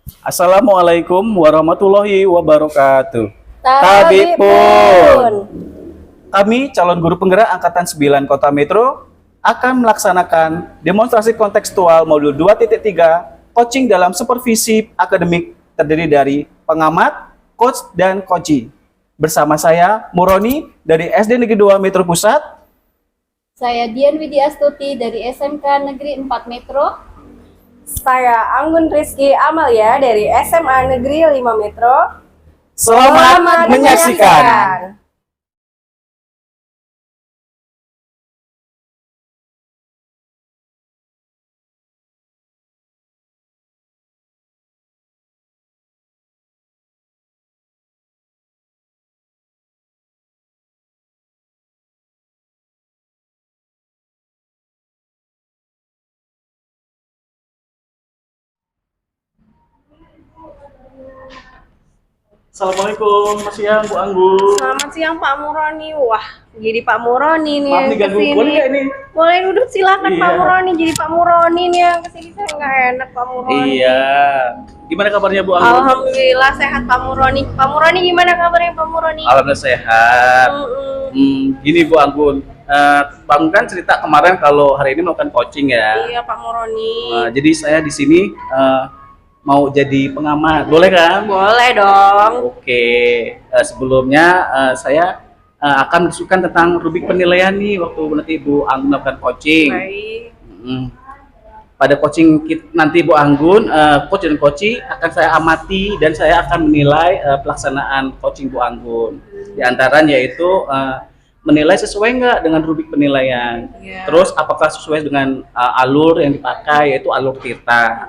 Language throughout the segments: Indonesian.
Assalamualaikum warahmatullahi wabarakatuh. Tabipun. Kami calon guru penggerak Angkatan 9 Kota Metro akan melaksanakan demonstrasi kontekstual modul 2.3 coaching dalam supervisi akademik terdiri dari pengamat, coach, dan coachee. Bersama saya, Muroni dari SD Negeri 2 Metro Pusat. Saya Dian Widya Astuti dari SMK Negeri 4 Metro. Saya Anggun Rizky Amalia dari SMA Negeri 5 Metro. Selamat menyaksikan. Assalamualaikum, Mas siang Bu Anggun. Selamat siang Pak Muroni. Wah, jadi Pak Muroni nih Maaf yang nih ganggu, kesini. boleh nggak ini? Boleh duduk, silakan Pak Iya. Muroni. Jadi Pak Muroni nih yang kesini, saya nggak enak Pak Muroni. Iya. Gimana kabarnya Bu Anggun? Alhamdulillah sehat Pak Muroni. Pak Muroni gimana kabarnya Pak Muroni? Alhamdulillah sehat. Gini Bu Anggun, Bang kan cerita kemarin kalau hari ini melakukan coaching ya. Iya Pak Muroni. Jadi saya di sini mau jadi pengamat, boleh kan? Boleh dong. Oke. Sebelumnya saya akan menunjukkan tentang rubrik penilaian nih waktu nanti Bu Anggun melakukan coaching. Baik. Pada coaching nanti Bu Anggun, coach dan coachee akan saya amati dan saya akan menilai pelaksanaan coaching Bu Anggun. Di antaranya yaitu menilai sesuai nggak dengan rubrik penilaian. Iya. Terus apakah sesuai dengan alur yang dipakai yaitu alur Tirta.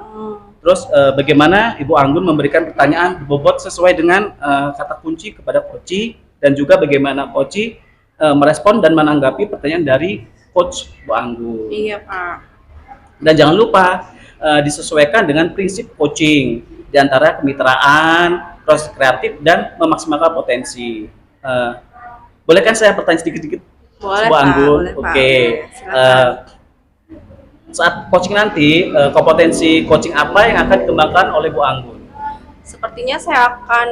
Terus bagaimana Ibu Anggun memberikan pertanyaan berbobot sesuai dengan kata kunci kepada coachee dan juga bagaimana coachee merespon dan menanggapi pertanyaan dari coach Bu Anggun. Iya Pak. Dan jangan lupa disesuaikan dengan prinsip coaching di antara kemitraan, proses kreatif dan memaksimalkan potensi. Boleh kan saya bertanya sedikit-sedikit? Boleh Bu Pak. Anggun? Boleh, Pak. Oke. Silakan. Saat coaching nanti, kompetensi coaching apa yang akan dikembangkan oleh Bu Anggun? Sepertinya saya akan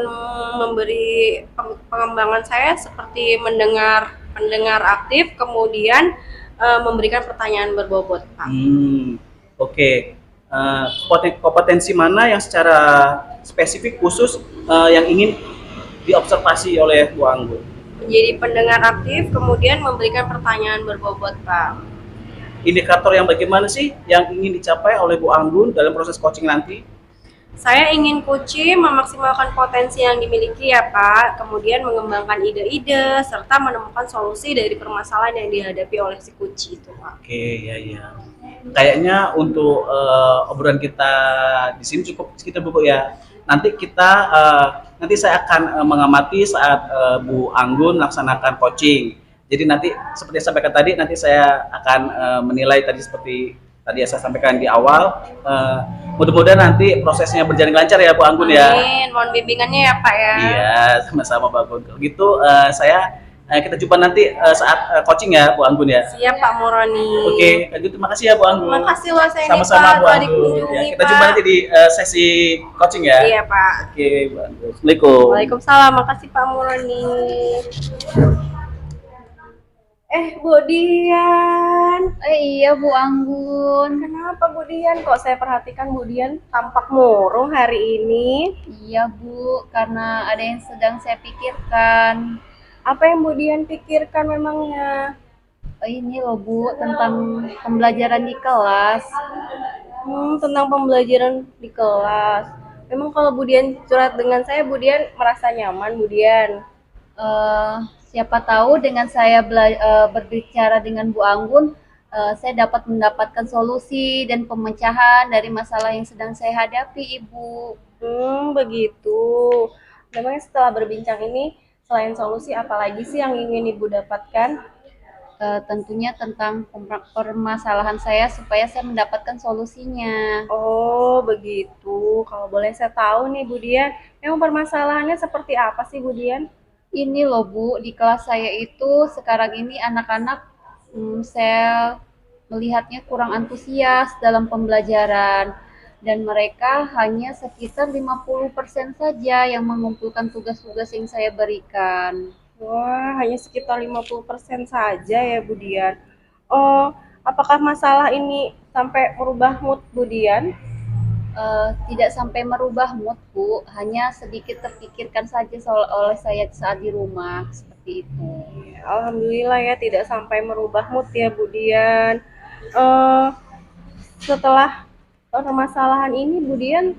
memberi pengembangan saya seperti mendengar aktif, kemudian memberikan pertanyaan berbobot, Pak. Oke. Kompetensi mana yang secara spesifik khusus yang ingin diobservasi oleh Bu Anggun? Menjadi pendengar aktif, kemudian memberikan pertanyaan berbobot, Pak. Indikator yang bagaimana sih yang ingin dicapai oleh Bu Anggun dalam proses coaching nanti? Saya ingin coaching memaksimalkan potensi yang dimiliki ya Pak, kemudian mengembangkan ide-ide, serta menemukan solusi dari permasalahan yang dihadapi oleh si coaching itu Pak. Oke, ya. Kayaknya untuk obrolan kita di sini cukup sekitar Bu ya. Nanti saya akan mengamati saat Bu Anggun melaksanakan coaching. Jadi nanti seperti yang sampaikan tadi, nanti saya akan menilai tadi seperti tadi yang saya sampaikan di awal. Mudah-mudahan nanti prosesnya berjalan lancar ya Bu Anggun ya. Amin, mohon bimbingannya ya Pak ya. Iya, sama-sama Bu Anggun. Kalau gitu kita jumpa nanti saat coaching ya Bu Anggun ya. Siap Pak Muroni. Oke, kalau gitu terima kasih ya Bu Anggun. Terima kasih loh saya Sama-sama Pak, Bu telah Anggun. dikunjungi Ya, kita Pak. jumpa nanti di sesi coaching ya. Iya Pak. Oke, Bu Anggun. Assalamualaikum. Waalaikumsalam, makasih Pak Muroni. Bu Dian. Iya Bu Anggun. Kenapa Bu Dian? Kok saya perhatikan Bu Dian tampak murung hari ini? Iya Bu, karena ada yang sedang saya pikirkan. Apa yang Bu Dian pikirkan memangnya? Ini loh Bu, tentang pembelajaran di kelas. Tentang pembelajaran di kelas. Memang kalau Bu Dian curhat dengan saya, Bu Dian merasa nyaman Bu Dian? Siapa tahu dengan saya berbicara dengan Bu Anggun, saya dapat mendapatkan solusi dan pemecahan dari masalah yang sedang saya hadapi, Ibu. Begitu. Memangnya setelah berbincang ini, selain solusi, apalagi sih yang ingin Ibu dapatkan? Tentunya tentang permasalahan saya supaya saya mendapatkan solusinya. Oh, begitu. Kalau boleh saya tahu nih Bu Dian, memang permasalahannya seperti apa sih Bu Dian? Ini loh Bu, di kelas saya itu sekarang ini anak-anak saya melihatnya kurang antusias dalam pembelajaran. dan mereka hanya sekitar 50% saja yang mengumpulkan tugas-tugas yang saya berikan. Wah, hanya sekitar 50% saja ya, Bu Dian. Oh, apakah masalah ini sampai merubah mood Bu Dian? Tidak sampai merubah mood, Bu, hanya sedikit terpikirkan saja oleh saya saat di rumah, seperti itu. Alhamdulillah ya, tidak sampai merubah mood ya, Bu Dian. Eh, Setelah permasalahan ini, Bu Dian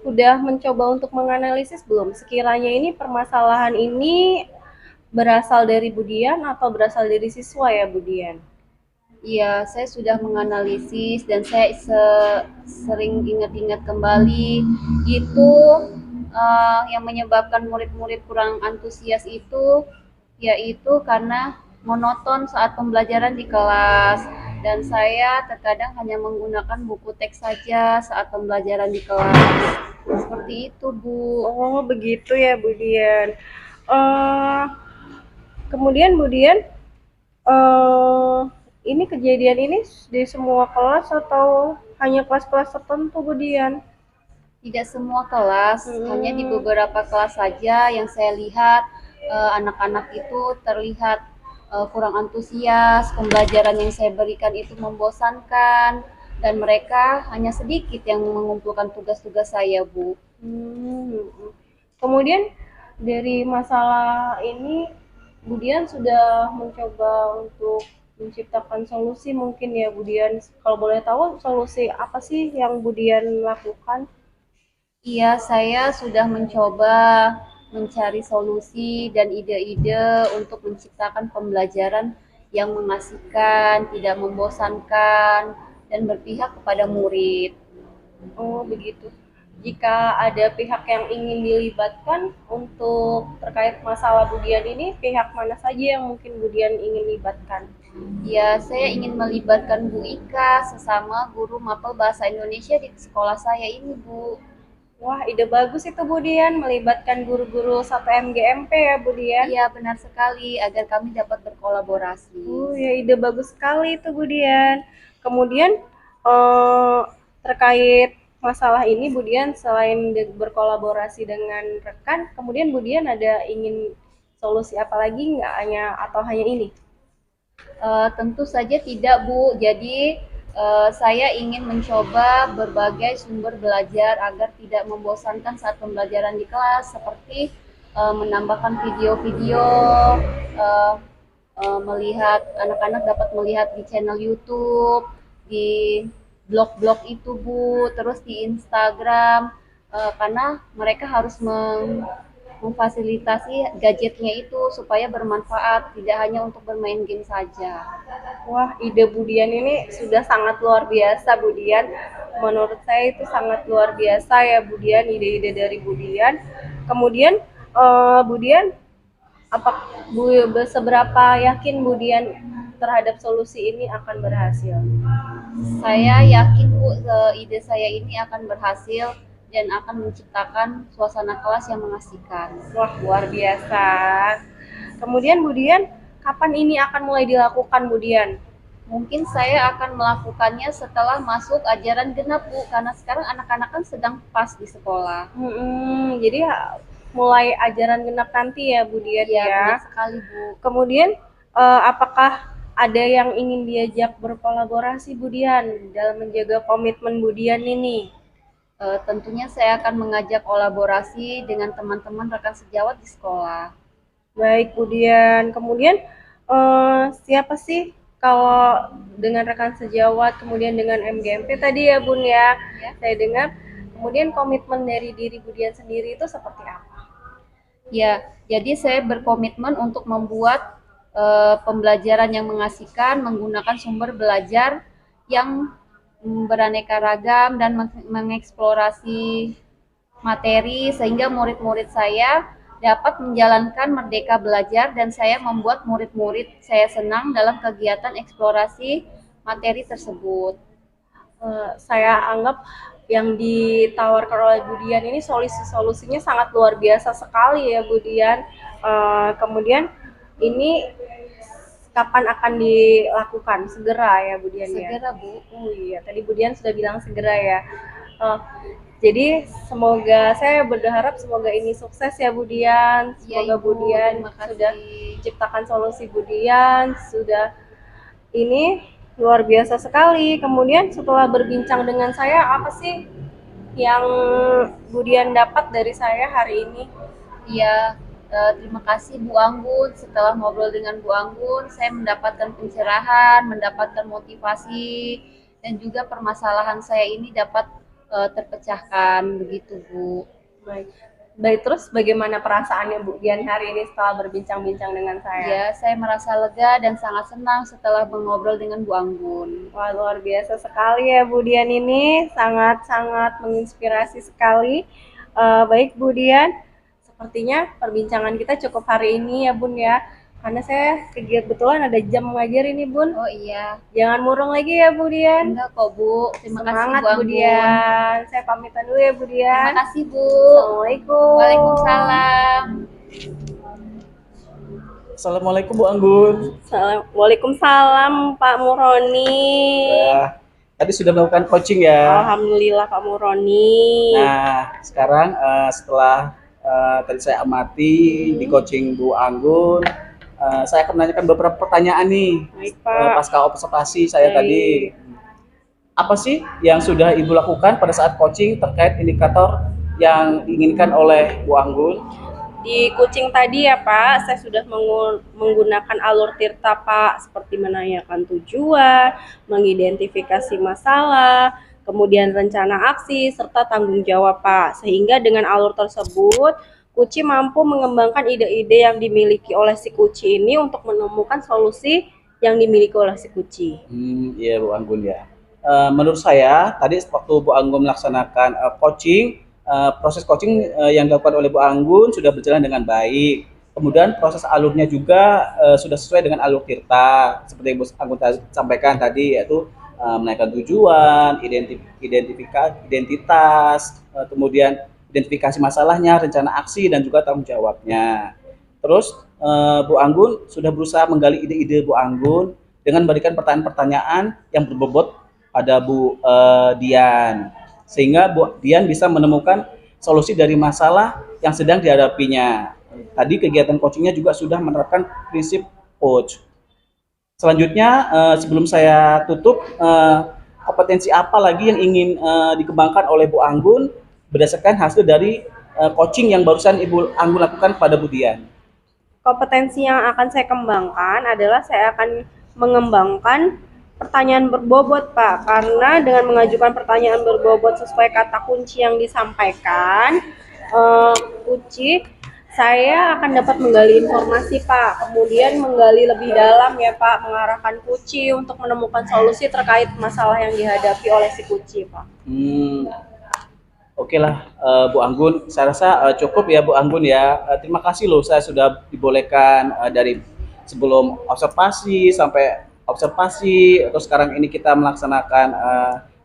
udah mencoba untuk menganalisis belum? Sekiranya ini permasalahan ini berasal dari Bu Dian atau berasal dari siswa ya, Bu Dian? Iya, saya sudah menganalisis dan saya sering ingat-ingat kembali itu yang menyebabkan murid-murid kurang antusias itu yaitu karena monoton saat pembelajaran di kelas dan saya terkadang hanya menggunakan buku teks saja saat pembelajaran di kelas. Seperti itu, Bu. Oh, begitu ya, Bu Dian. Eh, Kemudian Bu Dian, eh ini kejadian ini di semua kelas atau hanya kelas-kelas tertentu, Bu Dian? Tidak semua kelas, hanya di beberapa kelas saja yang saya lihat anak-anak itu terlihat kurang antusias, pembelajaran yang saya berikan itu membosankan, dan mereka hanya sedikit yang mengumpulkan tugas-tugas saya, Bu. Hmm. Kemudian dari masalah ini, Bu Dian sudah mencoba untuk menciptakan solusi mungkin ya, Bu Dian. Kalau boleh tahu solusi apa sih yang Bu Dian lakukan? Iya, saya sudah mencoba mencari solusi dan ide-ide untuk menciptakan pembelajaran yang mengasihkan, tidak membosankan, dan berpihak kepada murid. Oh, begitu. Jika ada pihak yang ingin dilibatkan untuk terkait masalah Bu Dian ini, pihak mana saja yang mungkin Bu Dian ingin libatkan? Ya, saya ingin melibatkan Bu Ika, sesama guru mapel bahasa Indonesia di sekolah saya ini, Bu. Wah, ide bagus itu Bu Dian, melibatkan guru-guru satu MGMP ya Bu Dian. Iya, benar sekali, agar kami dapat berkolaborasi. Ya ide bagus sekali itu Bu Dian. Kemudian eh, terkait masalah ini Bu Dian selain berkolaborasi dengan rekan, kemudian Bu Dian ada ingin solusi apa lagi nggak hanya atau hanya ini? Tentu saja tidak, Bu. Jadi, saya ingin mencoba berbagai sumber belajar agar tidak membosankan saat pembelajaran di kelas, seperti menambahkan video-video, uh, melihat anak-anak dapat melihat di channel YouTube, di blog-blog itu, Bu, terus di Instagram, karena mereka harus memfasilitasi gadgetnya itu supaya bermanfaat, tidak hanya untuk bermain game saja. Wah, ide Bu Dian ini sudah sangat luar biasa Bu Dian. Menurut saya itu sangat luar biasa ya Bu Dian, ide-ide dari Bu Dian. Kemudian Bu Dian, apa seberapa yakin Bu Dian terhadap solusi ini akan berhasil? Saya yakin, Bu, ide saya ini akan berhasil dan akan menciptakan suasana kelas yang mengasihkan. Wah, luar biasa. Kemudian Bu Dian, kapan ini akan mulai dilakukan Bu Dian? Mungkin saya akan melakukannya setelah masuk ajaran genap, Bu, karena sekarang anak-anak kan sedang pas di sekolah. Jadi mulai ajaran genap nanti ya Bu Dian Ya, ya. benar sekali, Bu. Kemudian apakah ada yang ingin diajak berkolaborasi Bu Dian dalam menjaga komitmen Bu Dian ini? Tentunya saya akan mengajak kolaborasi dengan teman-teman rekan sejawat di sekolah. Baik Bu Dian. Kemudian siapa sih kalau dengan rekan sejawat, kemudian dengan MGMP tadi ya Bun ya, saya dengar. Kemudian komitmen dari diri Bu Dian sendiri itu seperti apa? Ya, jadi saya berkomitmen untuk membuat pembelajaran yang mengasihkan menggunakan sumber belajar yang beraneka ragam dan mengeksplorasi materi sehingga murid-murid saya dapat menjalankan merdeka belajar dan saya membuat murid-murid saya senang dalam kegiatan eksplorasi materi tersebut. Saya anggap yang ditawarkan oleh Bu Dian ini solusinya sangat luar biasa sekali ya Bu Dian. Kemudian ini kapan akan dilakukan? Segera ya Bu Dian ya? Segera, Bu. Oh iya, tadi Bu Dian sudah bilang segera ya. Oh, jadi semoga saya berharap semoga ini sukses ya Bu Dian. Ya, Semoga Bu Ibu, Dian terima kasih. sudah ciptakan solusi Bu Dian, sudah ini luar biasa sekali. Kemudian setelah berbincang dengan saya, apa sih yang Bu Dian dapat dari saya hari ini? Iya, terima kasih Bu Anggun. Setelah ngobrol dengan Bu Anggun, saya mendapatkan pencerahan, mendapatkan motivasi, dan juga permasalahan saya ini dapat terpecahkan begitu Bu. Baik. Baik, terus bagaimana perasaannya Bu Dian hari ini setelah berbincang-bincang dengan saya? Ya, saya merasa lega dan sangat senang setelah mengobrol dengan Bu Anggun. Wah, luar biasa sekali ya Bu Dian ini, sangat-sangat menginspirasi sekali. Baik Bu Dian, sepertinya perbincangan kita cukup hari ini ya Bun ya. Karena saya kebetulan ada jam mengajar ini Bun. Oh iya, Jangan murung lagi ya Bu Dian. enggak kok Bu. Terima kasih Semangat Bu Bu Anggun. Dian. Saya pamitan dulu ya Bu Dian. Terima kasih Bu. Assalamualaikum. Waalaikumsalam. Assalamualaikum Bu Anggun. Waalaikumsalam Pak Muroni. Ya, tadi sudah melakukan coaching ya. Alhamdulillah Pak Muroni. Nah, sekarang setelah tadi saya amati di coaching Bu Anggun, saya akan menanyakan beberapa pertanyaan nih. Baik Pak. Pasca observasi saya Baik. tadi. Apa sih yang sudah Ibu lakukan pada saat coaching terkait indikator yang diinginkan oleh Bu Anggun? Di coaching tadi ya Pak, saya sudah menggunakan alur Tirta Pak, seperti menanyakan tujuan, mengidentifikasi masalah, kemudian rencana aksi, serta tanggung jawab Pak. Sehingga dengan alur tersebut, Kuci mampu mengembangkan ide-ide yang dimiliki oleh si Kuci ini untuk menemukan solusi yang dimiliki oleh si Kuci. Iya Bu Anggun ya. Menurut saya tadi waktu Bu Anggun melaksanakan coaching, proses coaching yang dilakukan oleh Bu Anggun sudah berjalan dengan baik. Kemudian proses alurnya juga sudah sesuai dengan alur Tirta, seperti yang Bu Anggun sampaikan tadi, yaitu menaikkan tujuan, identitas, kemudian identifikasi masalahnya, rencana aksi, dan juga tanggung jawabnya. Terus Bu Anggun sudah berusaha menggali ide-ide Bu Anggun dengan memberikan pertanyaan-pertanyaan yang berbobot pada Bu Dian, sehingga Bu Dian bisa menemukan solusi dari masalah yang sedang dihadapinya. Tadi kegiatan coachingnya juga sudah menerapkan prinsip coach. Selanjutnya, sebelum saya tutup, kompetensi apa lagi yang ingin dikembangkan oleh Bu Anggun berdasarkan hasil dari coaching yang barusan Ibu Anggun lakukan pada Bu Dian? Kompetensi yang akan saya kembangkan adalah saya akan mengembangkan pertanyaan berbobot Pak, karena dengan mengajukan pertanyaan berbobot sesuai kata kunci yang disampaikan, saya akan dapat menggali informasi Pak, kemudian menggali lebih dalam ya Pak, mengarahkan Kuci untuk menemukan solusi terkait masalah yang dihadapi oleh si Kuci Pak. Oke lah Bu Anggun, saya rasa cukup ya Bu Anggun ya. Terima kasih loh, saya sudah dibolehkan dari sebelum observasi sampai observasi, terus sekarang ini kita melaksanakan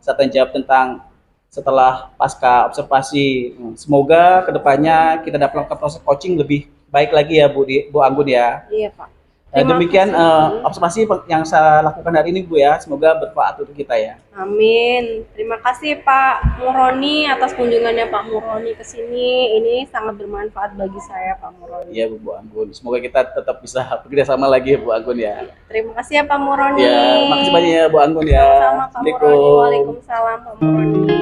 tanya jawab tentang setelah pasca observasi. Semoga kedepannya kita dapat melakukan proses coaching lebih baik lagi ya Bu Anggun ya. Iya Pak. Demikian observasi yang saya lakukan hari ini Bu ya, semoga bermanfaat untuk kita ya. Amin. Terima kasih Pak Muroni atas kunjungannya Pak Muroni ke sini. Ini sangat bermanfaat bagi saya Pak Muroni. Iya Bu Anggun, semoga kita tetap bisa bekerja sama lagi ya Bu Anggun ya. Terima kasih ya Pak Muroni. Ya, makasih banyak ya Bu Anggun ya. Sama-sama Pak Muroni. Waalaikumsalam Pak Muroni.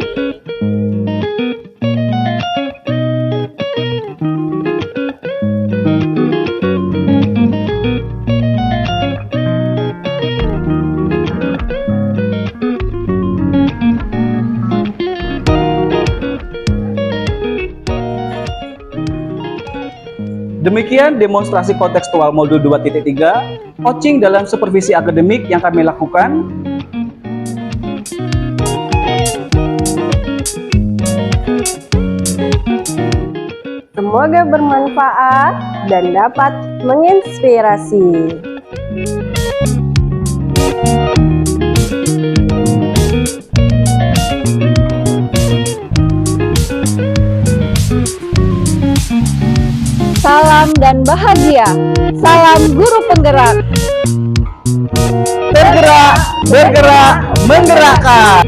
Demikian demonstrasi kontekstual modul 2.3, coaching dalam supervisi akademik yang kami lakukan. Semoga bermanfaat dan dapat menginspirasi. Salam dan bahagia. Salam guru penggerak. Bergerak, bergerak, menggerakkan.